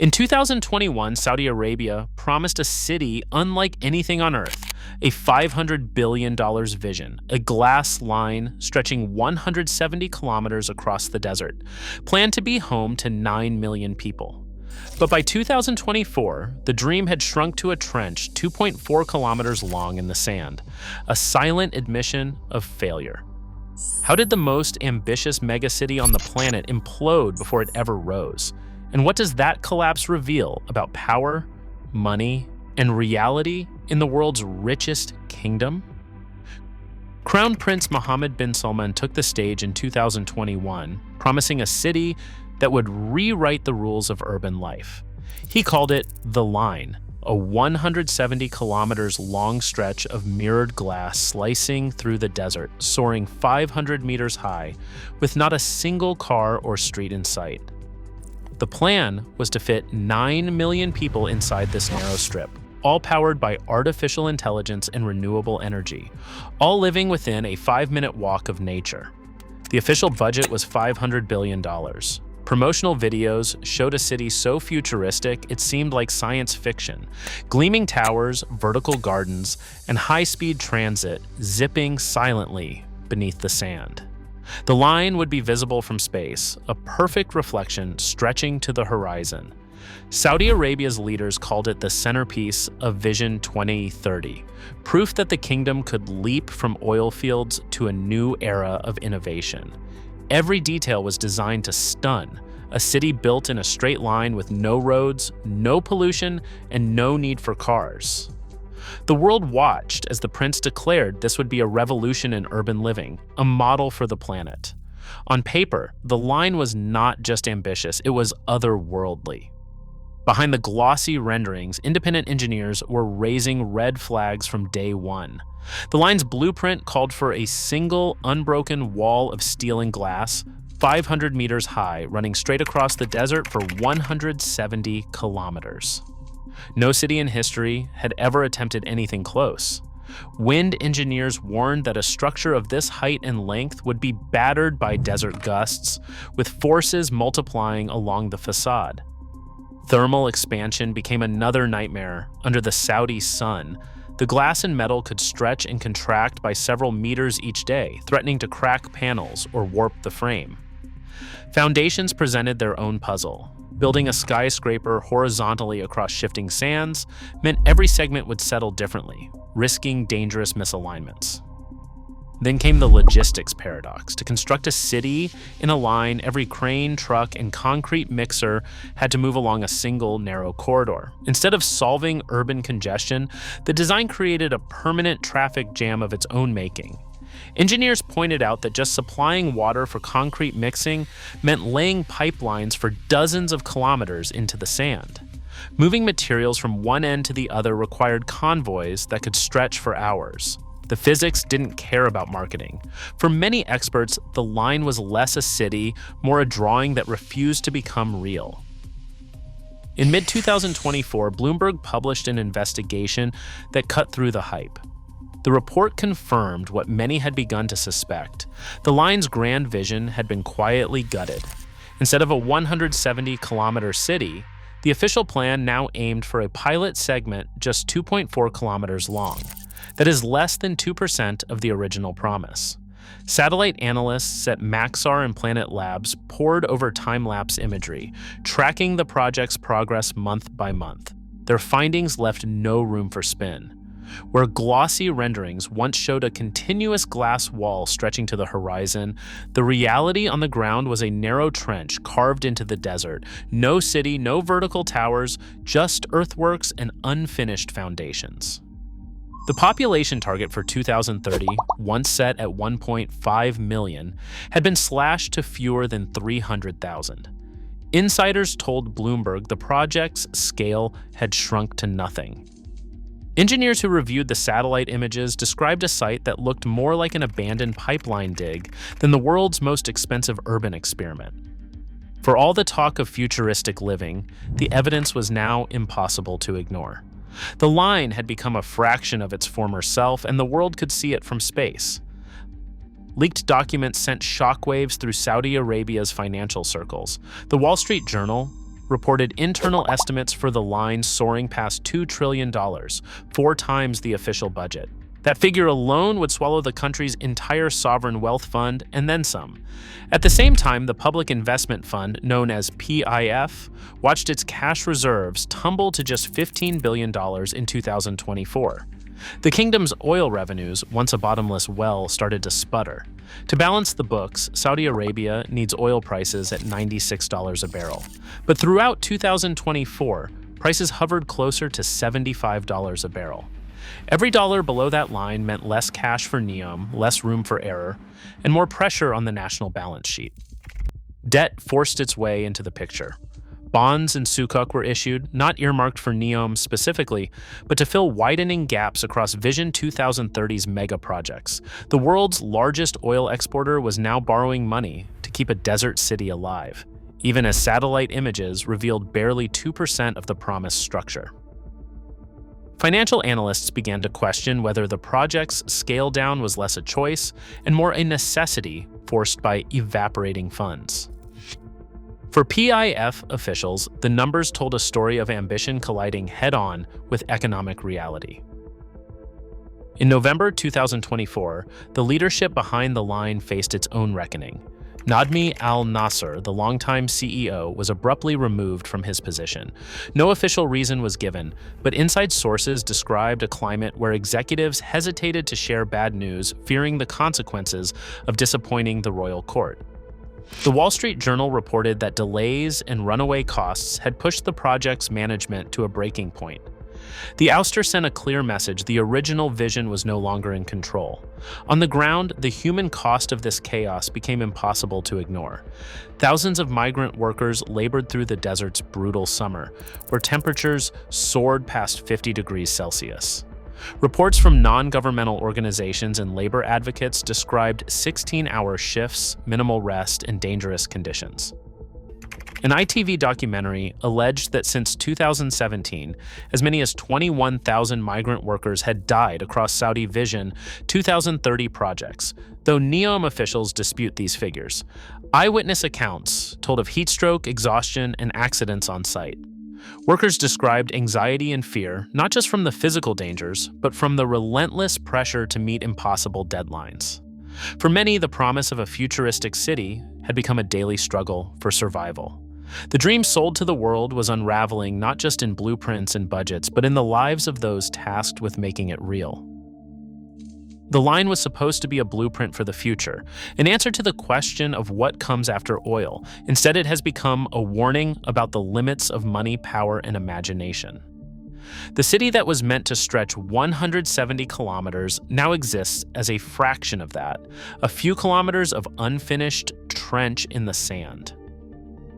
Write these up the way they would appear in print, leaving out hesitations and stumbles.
In 2021, Saudi Arabia promised a city unlike anything on Earth, a $500 billion vision, a glass line stretching 170 kilometers across the desert, planned to be home to 9 million people. But by 2024, the dream had shrunk to a trench 2.4 kilometers long in the sand, a silent admission of failure. How did the most ambitious megacity on the planet implode before it ever rose? And what does that collapse reveal about power, money, and reality in the world's richest kingdom? Crown Prince Mohammed bin Salman took the stage in 2021, promising a city that would rewrite the rules of urban life. He called it The Line, a 170 kilometers long stretch of mirrored glass slicing through the desert, soaring 500 meters high, with not a single car or street in sight. The plan was to fit 9 million people inside this narrow strip, all powered by artificial intelligence and renewable energy, all living within a 5-minute walk of nature. The official budget was $500 billion. Promotional videos showed a city so futuristic it seemed like science fiction. Gleaming towers, vertical gardens, and high-speed transit zipping silently beneath the sand. The line would be visible from space, a perfect reflection stretching to the horizon. Saudi Arabia's leaders called it the centerpiece of Vision 2030, proof that the kingdom could leap from oil fields to a new era of innovation. Every detail was designed to stun, a city built in a straight line with no roads, no pollution, and no need for cars. The world watched as the prince declared this would be a revolution in urban living, a model for the planet. On paper, the line was not just ambitious, it was otherworldly. Behind the glossy renderings, independent engineers were raising red flags from day one. The line's blueprint called for a single, unbroken wall of steel and glass, 500 meters high, running straight across the desert for 170 kilometers. No city in history had ever attempted anything close. Wind engineers warned that a structure of this height and length would be battered by desert gusts, with forces multiplying along the facade. Thermal expansion became another nightmare under the Saudi sun. The glass and metal could stretch and contract by several meters each day, threatening to crack panels or warp the frame. Foundations presented their own puzzle. Building a skyscraper horizontally across shifting sands meant every segment would settle differently, risking dangerous misalignments. Then came the logistics paradox. To construct a city in a line, every crane, truck, and concrete mixer had to move along a single narrow corridor. Instead of solving urban congestion, the design created a permanent traffic jam of its own making. Engineers pointed out that just supplying water for concrete mixing meant laying pipelines for dozens of kilometers into the sand. Moving materials from one end to the other required convoys that could stretch for hours. The physics didn't care about marketing. For many experts, the line was less a city, more a drawing that refused to become real. In mid-2024, Bloomberg published an investigation that cut through the hype. The report confirmed what many had begun to suspect. The line's grand vision had been quietly gutted. Instead of a 170-kilometer city, the official plan now aimed for a pilot segment just 2.4 kilometers long. That is less than 2% of the original promise. Satellite analysts at Maxar and Planet Labs pored over time-lapse imagery, tracking the project's progress month by month. Their findings left no room for spin. Where glossy renderings once showed a continuous glass wall stretching to the horizon, the reality on the ground was a narrow trench carved into the desert. No city, no vertical towers, just earthworks and unfinished foundations. The population target for 2030, once set at 1.5 million, had been slashed to fewer than 300,000. Insiders told Bloomberg the project's scale had shrunk to nothing. Engineers who reviewed the satellite images described a site that looked more like an abandoned pipeline dig than the world's most expensive urban experiment. For all the talk of futuristic living, the evidence was now impossible to ignore. The line had become a fraction of its former self, and the world could see it from space. Leaked documents sent shockwaves through Saudi Arabia's financial circles. The Wall Street Journal reported internal estimates for the line soaring past $2 trillion, 4 times the official budget. That figure alone would swallow the country's entire sovereign wealth fund and then some. At the same time, the Public Investment Fund, known as PIF, watched its cash reserves tumble to just $15 billion in 2024. The kingdom's oil revenues, once a bottomless well, started to sputter. To balance the books, Saudi Arabia needs oil prices at $96 a barrel. But throughout 2024, prices hovered closer to $75 a barrel. Every dollar below that line meant less cash for Neom, less room for error, and more pressure on the national balance sheet. Debt forced its way into the picture. Bonds and sukuk were issued, not earmarked for Neom specifically, but to fill widening gaps across Vision 2030's megaprojects. The world's largest oil exporter was now borrowing money to keep a desert city alive, even as satellite images revealed barely 2% of the promised structure. Financial analysts began to question whether the project's scale down was less a choice and more a necessity forced by evaporating funds. For PIF officials, the numbers told a story of ambition colliding head-on with economic reality. In November 2024, the leadership behind the line faced its own reckoning. Nadmi Al-Nasr, the longtime CEO, was abruptly removed from his position. No official reason was given, but inside sources described a climate where executives hesitated to share bad news, fearing the consequences of disappointing the royal court. The Wall Street Journal reported that delays and runaway costs had pushed the project's management to a breaking point. The ouster sent a clear message: the original vision was no longer in control. On the ground, the human cost of this chaos became impossible to ignore. Thousands of migrant workers labored through the desert's brutal summer, where temperatures soared past 50 degrees Celsius. Reports from non-governmental organizations and labor advocates described 16-hour shifts, minimal rest, and dangerous conditions. An ITV documentary alleged that since 2017, as many as 21,000 migrant workers had died across Saudi Vision 2030 projects, though Neom officials dispute these figures. Eyewitness accounts told of heatstroke, exhaustion, and accidents on site. Workers described anxiety and fear, not just from the physical dangers, but from the relentless pressure to meet impossible deadlines. For many, the promise of a futuristic city had become a daily struggle for survival. The dream sold to the world was unraveling not just in blueprints and budgets, but in the lives of those tasked with making it real. The line was supposed to be a blueprint for the future, an answer to the question of what comes after oil. Instead, it has become a warning about the limits of money, power, and imagination. The city that was meant to stretch 170 kilometers now exists as a fraction of that, a few kilometers of unfinished trench in the sand.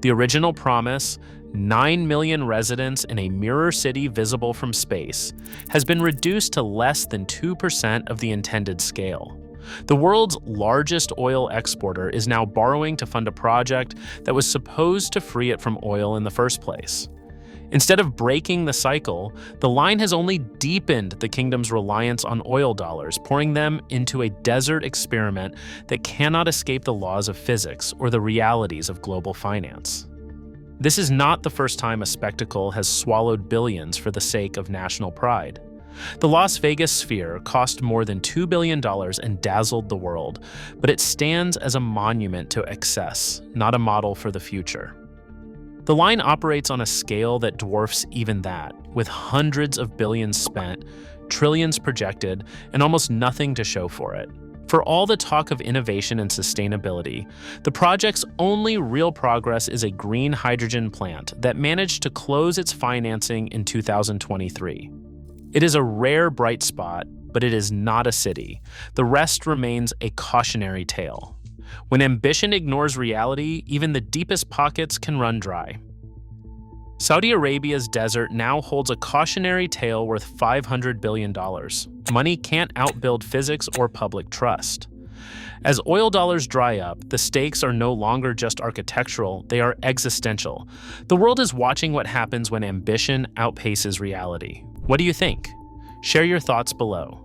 The original promise, 9 million residents in a mirror city visible from space, has been reduced to less than 2% of the intended scale. The world's largest oil exporter is now borrowing to fund a project that was supposed to free it from oil in the first place. Instead of breaking the cycle, the line has only deepened the kingdom's reliance on oil dollars, pouring them into a desert experiment that cannot escape the laws of physics or the realities of global finance. This is not the first time a spectacle has swallowed billions for the sake of national pride. The Las Vegas Sphere cost more than $2 billion and dazzled the world, but it stands as a monument to excess, not a model for the future. The line operates on a scale that dwarfs even that, with hundreds of billions spent, trillions projected, and almost nothing to show for it. For all the talk of innovation and sustainability, the project's only real progress is a green hydrogen plant that managed to close its financing in 2023. It is a rare bright spot, but it is not a city. The rest remains a cautionary tale. When ambition ignores reality, even the deepest pockets can run dry. Saudi Arabia's desert now holds a cautionary tale worth $500 billion. Money can't outbuild physics or public trust. As oil dollars dry up, the stakes are no longer just architectural, they are existential. The world is watching what happens when ambition outpaces reality. What do you think? Share your thoughts below.